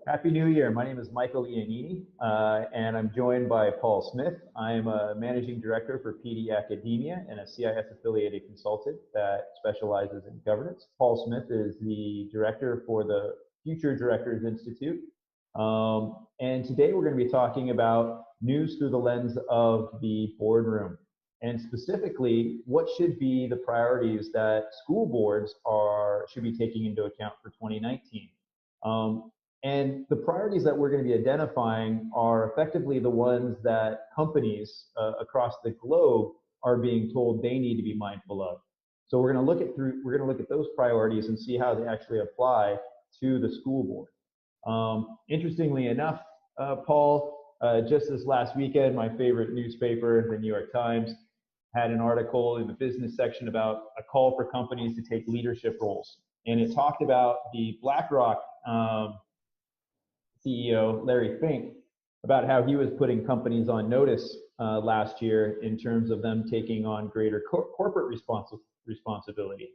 Happy New Year. My name is Michael Iannini, and I'm joined by Paul Smith. I'm a managing director for PDAcademia and a CIS affiliated consultant that specializes in governance. Paul Smith is the director for the Future Directors Institute. And today we're going to be talking about news through the lens of the boardroom, and specifically what should be the priorities that school boards should be taking into account for 2019. And the priorities that we're going to be identifying are effectively the ones that companies across the globe are being told they need to be mindful of. So we're going to look at those priorities and see how they actually apply to the school board. Interestingly enough, Paul, just this last weekend, my favorite newspaper, the New York Times, had an article in the business section about a call for companies to take leadership roles, and it talked about the BlackRock CEO, Larry Fink, about how he was putting companies on notice last year in terms of them taking on greater corporate responsibility.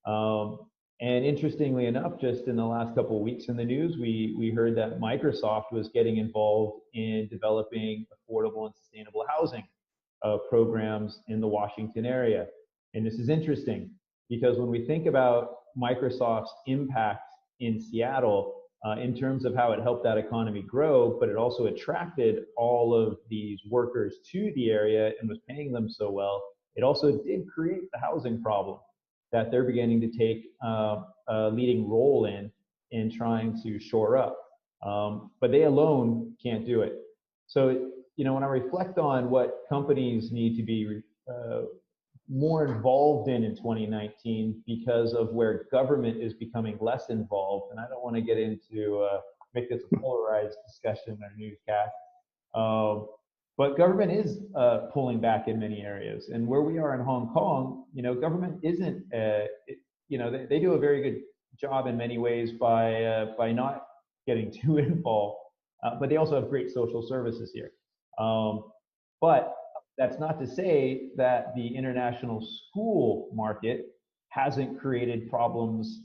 And interestingly enough, just in the last couple of weeks in the news, we heard that Microsoft was getting involved in developing affordable and sustainable housing programs in the Washington area. And this is interesting because when we think about Microsoft's impact in Seattle, in terms of how it helped that economy grow, but it also attracted all of these workers to the area and was paying them so well, it also did create the housing problem that they're beginning to take a leading role in trying to shore up. But they alone can't do it. So, when I reflect on what companies need to be more involved in 2019 because of where government is becoming less involved, and I don't want to get into make this a polarized discussion or newscast, but government is pulling back in many areas. And where we are in Hong Kong, government isn't, they do a very good job in many ways by not getting too involved, but they also have great social services here. But that's not to say that the international school market hasn't created problems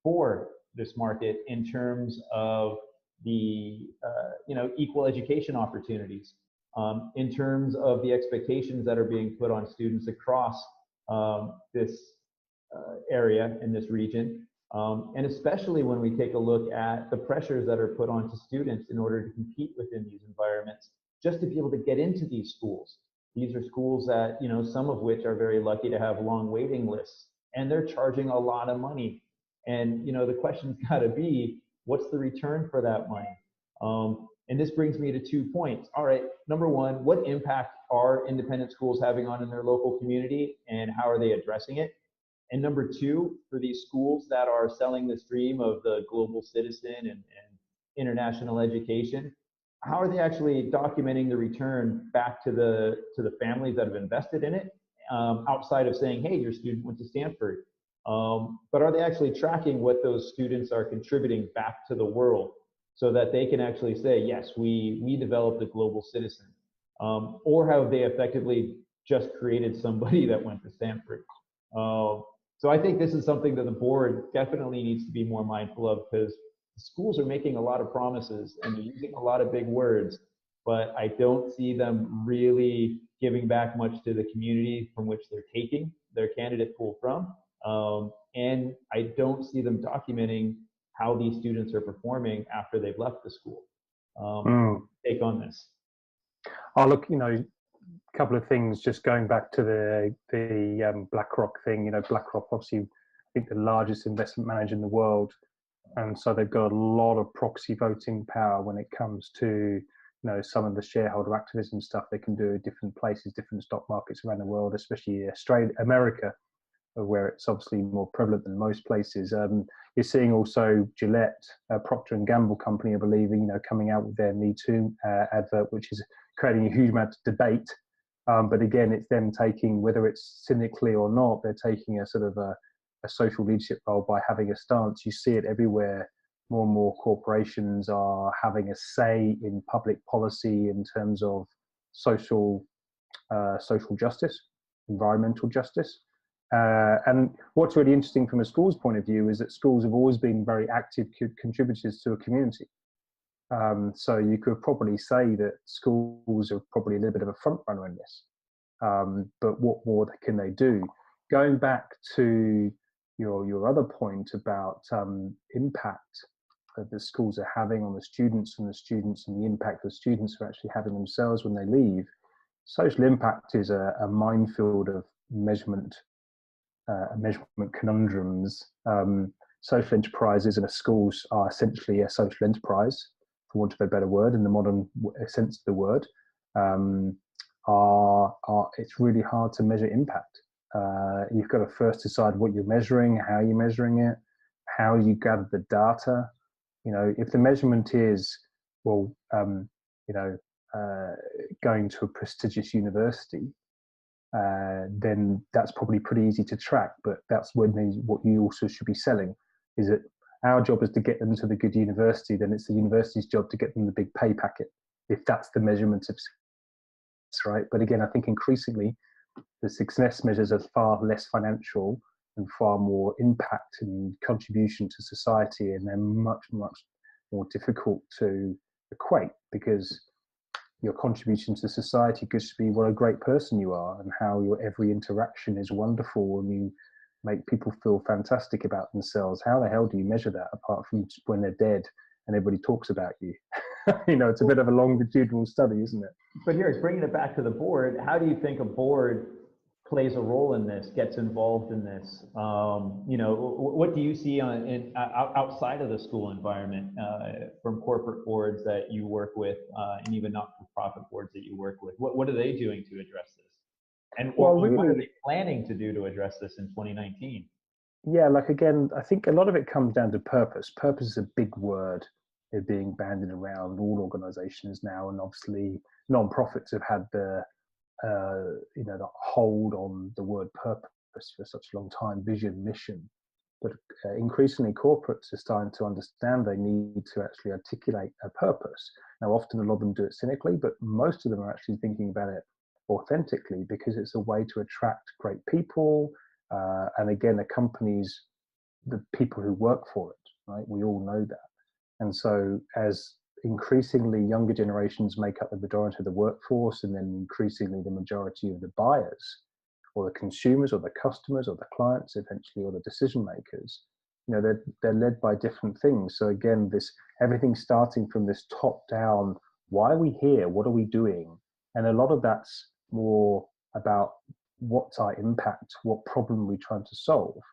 for this market in terms of the equal education opportunities, in terms of the expectations that are being put on students across this area in this region, and especially when we take a look at the pressures that are put onto students in order to compete within these environments, just to be able to get into these schools. These are schools that, some of which are very lucky to have long waiting lists, and they're charging a lot of money. And, the question's got to be, what's the return for that money? And this brings me to 2 points. All right, number one, what impact are independent schools having on in their local community, and how are they addressing it? And number two, for these schools that are selling this dream of the global citizen and international education, how are they actually documenting the return back to the families that have invested in it, outside of saying, hey, your student went to Stanford? But are they actually tracking what those students are contributing back to the world so that they can actually say, yes, we developed a global citizen? Or have they effectively just created somebody that went to Stanford? So I think this is something that the board definitely needs to be more mindful of, because schools are making a lot of promises and they're using a lot of big words, but I don't see them really giving back much to the community from which they're taking their candidate pool from. And I don't see them documenting how these students are performing after they've left the school. Take on this. Oh, look, a couple of things, just going back to the BlackRock thing. BlackRock, obviously, I think the largest investment manager in the world. And so they've got a lot of proxy voting power when it comes to, some of the shareholder activism stuff they can do at different places, different stock markets around the world, especially America, where it's obviously more prevalent than most places. You're seeing also Gillette, Procter & Gamble company, I believe, coming out with their Me Too advert, which is creating a huge amount of debate. But again, it's them taking, whether it's cynically or not, they're taking a sort of a social leadership role by having a stance. You see it everywhere. More and more corporations are having a say in public policy in terms of social justice, environmental justice. And what's really interesting from a school's point of view is that schools have always been very active contributors to a community. So you could probably say that schools are probably a little bit of a front runner in this. But what more can they do? Going back to your other point about impact that the schools are having on the students and the impact the students are actually having themselves when they leave. Social impact is a minefield of measurement conundrums. Social enterprises in a schools are essentially a social enterprise, for want of a better word, in the modern sense of the word. It's really hard to measure impact. You've got to first decide what you're measuring, how you're measuring it, how you gather the data. If the measurement is, well, going to a prestigious university, then that's probably pretty easy to track. But that's what you also should be selling. Is that our job is to get them to the good university, then it's the university's job to get them the big pay packet, if that's the measurement of success, right? But again, I think increasingly the success measures are far less financial and far more impact and contribution to society, and they're much, much more difficult to equate, because your contribution to society could be what a great person you are and how your every interaction is wonderful and you make people feel fantastic about themselves. How the hell do you measure that apart from when they're dead and everybody talks about you? It's a bit of a longitudinal study, isn't it? But here, bringing it back to the board, how do you think a board plays a role in this, gets involved in this? What do you see outside of the school environment from corporate boards that you work with and even not-for-profit boards that you work with? What are they doing to address this? And what are they planning to do to address this in 2019? Yeah, again, I think a lot of it comes down to purpose. Purpose is a big word. They're being bandied around all organizations now, and obviously non-profits have had the hold on the word purpose for such a long time, vision, mission. But increasingly corporates are starting to understand they need to actually articulate a purpose. Now, often a lot of them do it cynically, but most of them are actually thinking about it authentically, because it's a way to attract great people, and again, accompanies the people who work for it, right? We all know that. And so as increasingly younger generations make up the majority of the workforce, and then increasingly the majority of the buyers or the consumers or the customers or the clients eventually, or the decision makers, they're led by different things. So again, everything starting from this top down, why are we here? What are we doing? And a lot of that's more about what's our impact, what problem we're trying to solve.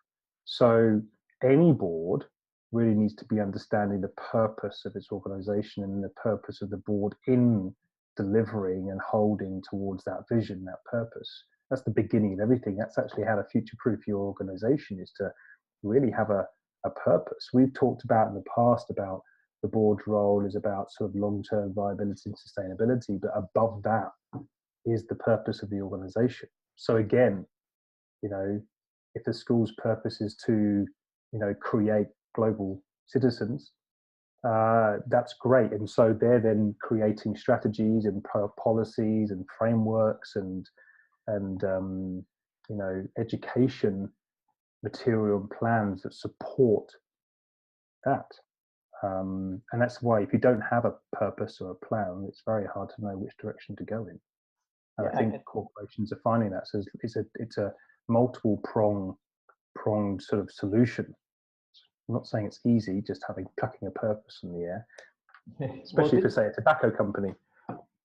So any board really needs to be understanding the purpose of its organization and the purpose of the board in delivering and holding towards that vision, that purpose. That's the beginning of everything. That's actually how to future-proof your organization, is to really have a purpose. We've talked about in the past about the board's role is about sort of long-term viability and sustainability, but above that is the purpose of the organization. So again, if the school's purpose is to, create global citizens, that's great. And so they're then creating strategies and policies and frameworks and education material and plans that support that. And that's why if you don't have a purpose or a plan, it's very hard to know which direction to go in. And I think corporations are finding that. So it's a multiple pronged sort of solution. I'm not saying it's easy, just plucking a purpose in the air, especially for, say, a tobacco company.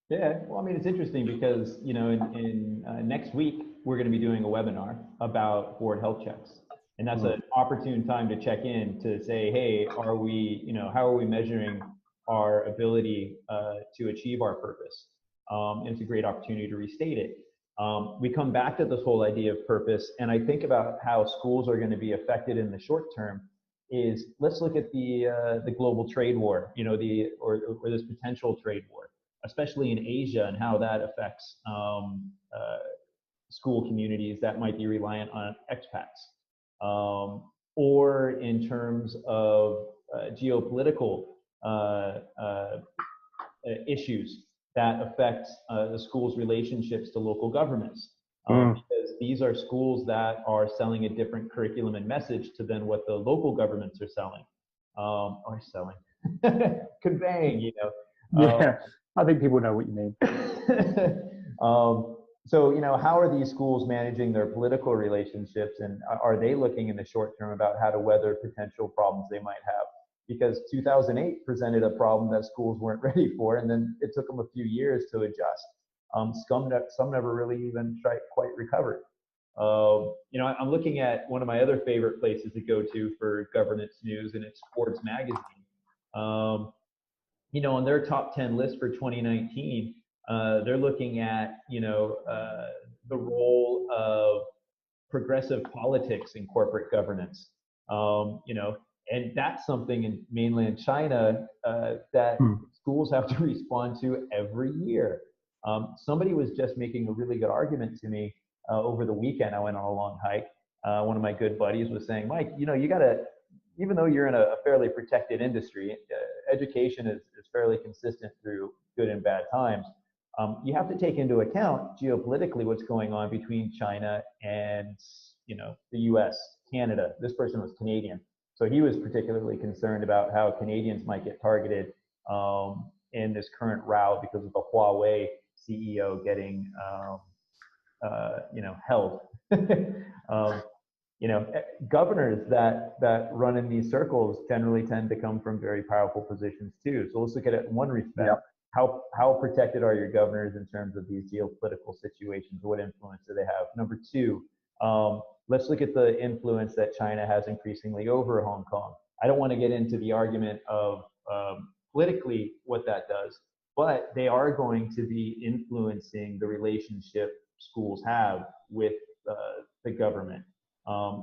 Yeah, well, I mean, it's interesting because, in next week, we're going to be doing a webinar about board health checks. And that's an opportune time to check in to say, hey, how are we measuring our ability to achieve our purpose? And it's a great opportunity to restate it. We come back to this whole idea of purpose, and I think about how schools are going to be affected in the short term. Is let's look at the global trade war, or this potential trade war, especially in Asia, and how that affects school communities that might be reliant on expats, or in terms of geopolitical issues that affect the school's relationships to local governments. Because these are schools that are selling a different curriculum and message to than what the local governments are selling, conveying, Yeah, I think people know what you mean. So, how are these schools managing their political relationships, and are they looking in the short term about how to weather potential problems they might have? Because 2008 presented a problem that schools weren't ready for, and then it took them a few years to adjust. Some never really even quite recovered. I'm looking at one of my other favorite places to go to for governance news, and it's Forbes magazine. On their top 10 list for 2019, they're looking at, the role of progressive politics in corporate governance. And that's something in mainland China that schools have to respond to every year. Somebody was just making a really good argument to me over the weekend. I went on a long hike. One of my good buddies was saying, Mike, you got to, even though you're in a fairly protected industry, education is fairly consistent through good and bad times. You have to take into account geopolitically what's going on between China and the U.S., Canada. This person was Canadian, so he was particularly concerned about how Canadians might get targeted in this current row because of the Huawei CEO getting held. Governors that run in these circles generally tend to come from very powerful positions too. So let's look at it in one respect. Yep. How protected are your governors in terms of these geopolitical situations? What influence do they have? Number two, let's look at the influence that China has increasingly over Hong Kong. I don't want to get into the argument of politically what that does, but they are going to be influencing the relationship schools have with the government.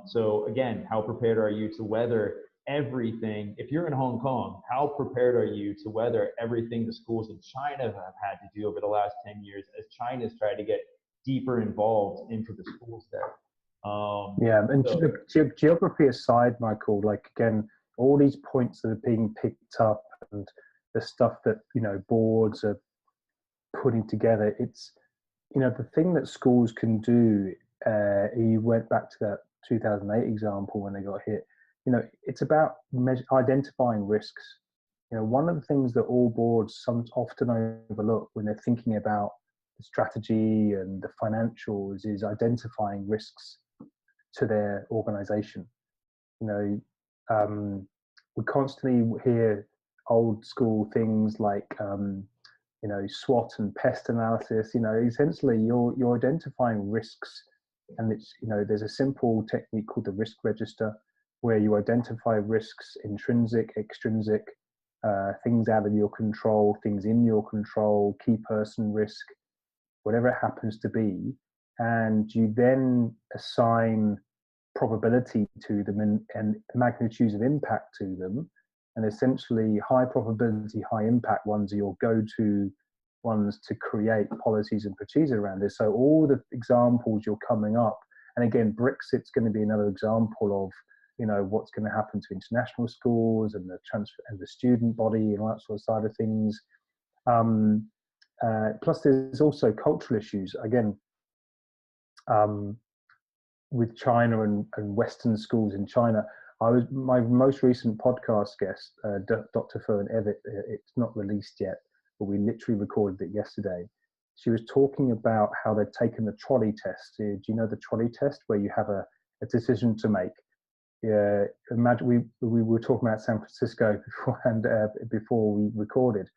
So again, how prepared are you to weather everything? If you're in Hong Kong, how prepared are you to weather everything the schools in China have had to do over the last 10 years as China's tried to get deeper involved into the schools there? Yeah, and geography aside, Michael, like again, all these points that are being picked up and the stuff that, boards are putting together, it's, the thing that schools can do, you went back to that 2008 example when they got hit, it's about identifying risks. One of the things that all boards often overlook when they're thinking about the strategy and the financials is identifying risks to their organization. We constantly hear old school things like SWOT and pest analysis. Essentially you're identifying risks, and it's there's a simple technique called the risk register where you identify risks: intrinsic, extrinsic, things out of your control, things in your control, key person risk, whatever it happens to be, and you then assign probability to them and magnitudes of impact to them. And essentially high probability, high impact ones are your go-to ones to create policies and procedures around this. So all the examples you're coming up, and again, Brexit's going to be another example of, what's going to happen to international schools and the transfer and the student body and all that sort of side of things. Plus there's also cultural issues. Again, with China and Western schools in China, my most recent podcast guest, Dr. Fern Evitt, it's not released yet, but we literally recorded it yesterday. She was talking about how they've taken the trolley test. Do you know the trolley test where you have a decision to make? Imagine we were talking about San Francisco beforehand, before we recorded.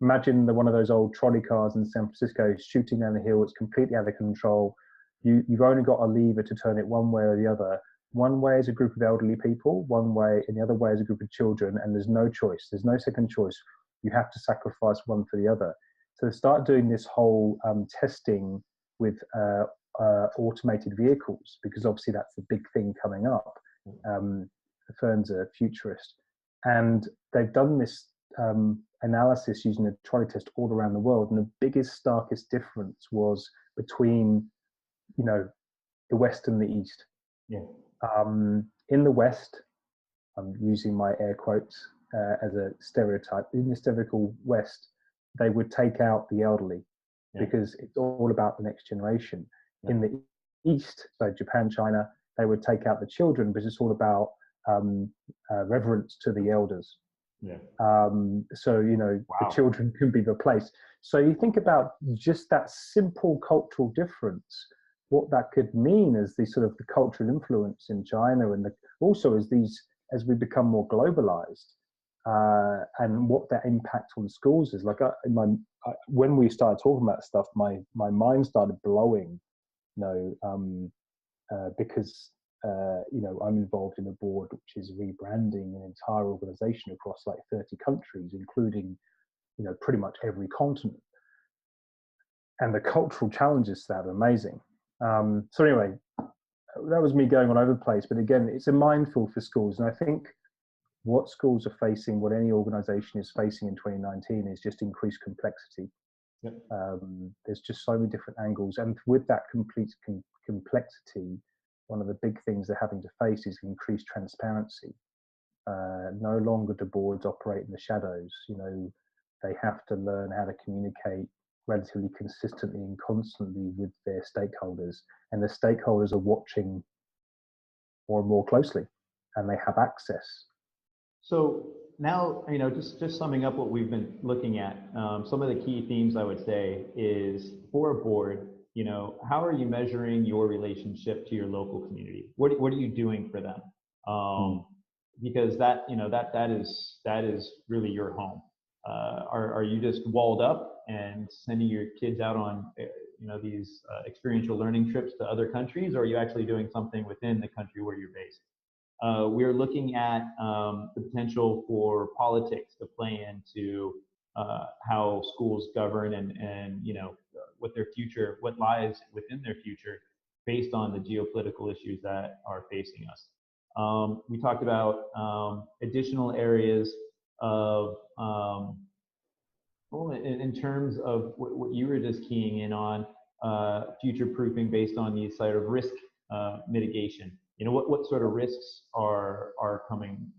Imagine one of those old trolley cars in San Francisco shooting down the hill. It's completely out of control. You've only got a lever to turn it one way or the other. One way is a group of elderly people, one way, and the other way is a group of children, and there's no choice. There's no second choice. You have to sacrifice one for the other. So they start doing this whole testing with automated vehicles, because obviously that's the big thing coming up. Fern's a futurist. And they've done this analysis using a trolley test all around the world. And the biggest, starkest difference was between, the West and the East. Yeah. In the West, I'm using my air quotes as a stereotype, in the stereotypical West, they would take out the elderly because it's all about the next generation. Yeah. In the East, so Japan, China, they would take out the children because it's all about reverence to the elders. Yeah. So, you know, Wow. the children can be replaced. So you think about just that simple cultural difference, what that could mean as the sort of the cultural influence in China, and also as we become more globalized, and what that impact on schools is. Like when we started talking about stuff, my mind started blowing, you know, because you know, I'm involved in a board which is rebranding an entire organization across like 30 countries, including, you know, pretty much every continent. And the cultural challenges to that are amazing. So anyway, that was me going all over the place. But again, it's a minefield for schools. And I think what schools are facing, what any organization is facing in 2019 is just increased complexity. Yep. There's just so many different angles. And with that complexity, one of the big things they're having to face is increased transparency. No longer do boards operate in the shadows. You know, they have to learn how to communicate relatively consistently and constantly with their stakeholders, and the stakeholders are watching more and more closely, and they have access. So now, you know, just summing up what we've been looking at, some of the key themes I would say is, for a board, you know, how are you measuring your relationship to your local community? What are you doing for them? Because that, you know, that is really your home. Are you just walled up and sending your kids out on, you know, these experiential learning trips to other countries, or are you actually doing something within the country where you're based? We're looking at the potential for politics to play into how schools govern, and you know, what their future, what lies within their future, based on the geopolitical issues that are facing us. We talked about additional areas of, well, in terms of what you were just keying in on, future proofing based on the side of risk mitigation. You know, what sort of risks are coming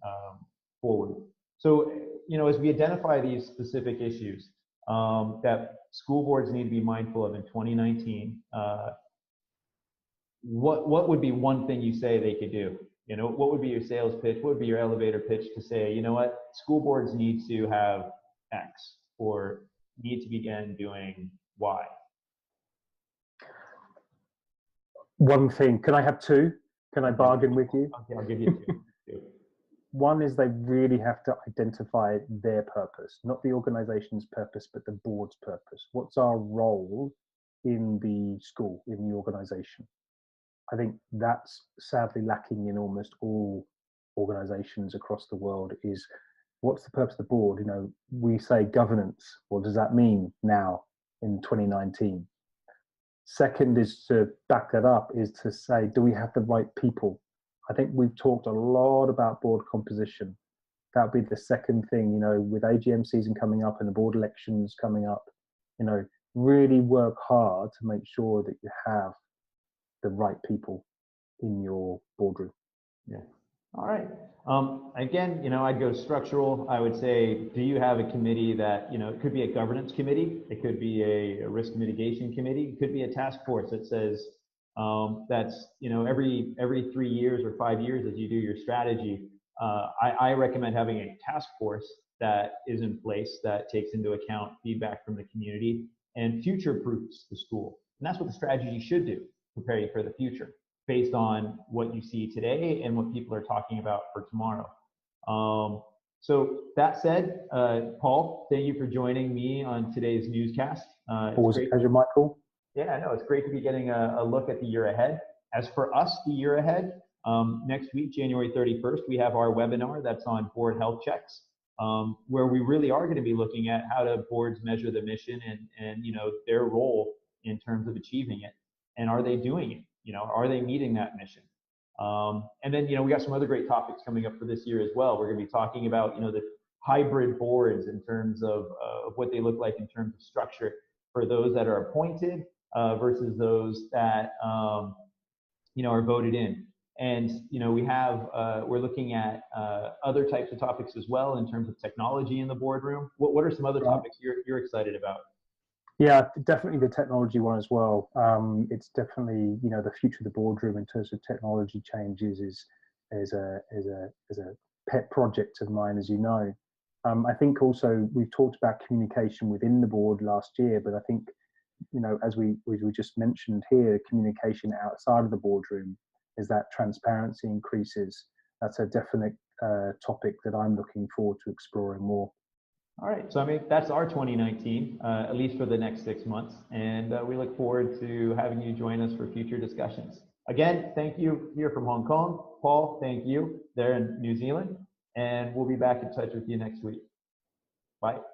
forward. So, you know, as we identify these specific issues that school boards need to be mindful of in 2019, what would be one thing you say they could do? You know, what would be your sales pitch? What would be your elevator pitch to say, you know what, school boards need to have X, or need to begin doing Y? One thing, can I have two? Can I bargain with you? Okay, I'll give you two. One is they really have to identify their purpose, not the organization's purpose, but the board's purpose. What's our role in the school, in the organization? I think that's sadly lacking in almost all organizations across the world. Is what's the purpose of the board? You know, we say governance. What does that mean now in 2019? Second is to back that up, is to say, do we have the right people? I think we've talked a lot about board composition. That would be the second thing, you know, with AGM season coming up and the board elections coming up, you know, really work hard to make sure that you have the right people in your boardroom. Yeah. All right. Again, you know, I'd go structural. I would say, do you have a committee that, you know, it could be a governance committee, it could be a risk mitigation committee, it could be a task force that says, that's, you know, every 3 years or 5 years as you do your strategy, I recommend having a task force that is in place that takes into account feedback from the community and future proofs the school. And that's what the strategy should do, prepare you for the future, based on what you see today and what people are talking about for tomorrow. So that said, Paul, thank you for joining me on today's newscast. Always a pleasure, Michael. Yeah, no, it's great to be getting a look at the year ahead. As for us, the year ahead, next week, January 31st, we have our webinar that's on board health checks, where we really are going to be looking at how do boards measure the mission and you know, their role in terms of achieving it, and are they doing it? You know, are they meeting that mission? And then, you know, we got some other great topics coming up for this year as well. We're going to be talking about, you know, the hybrid boards in terms of what they look like in terms of structure for those that are appointed versus those that, you know, are voted in. And, you know, we're looking at other types of topics as well in terms of technology in the boardroom. What are some other topics you're excited about? Yeah, definitely the technology one as well. It's definitely, you know, the future of the boardroom in terms of technology changes is a pet project of mine, as you know. I think also we've talked about communication within the board last year, but I think, you know, as we just mentioned here, communication outside of the boardroom, is that transparency increases. That's a definite topic that I'm looking forward to exploring more. All right, so I mean, that's our 2019, at least for the next 6 months. And we look forward to having you join us for future discussions. Again, thank you here from Hong Kong. Paul, thank you there in New Zealand. And we'll be back in touch with you next week. Bye.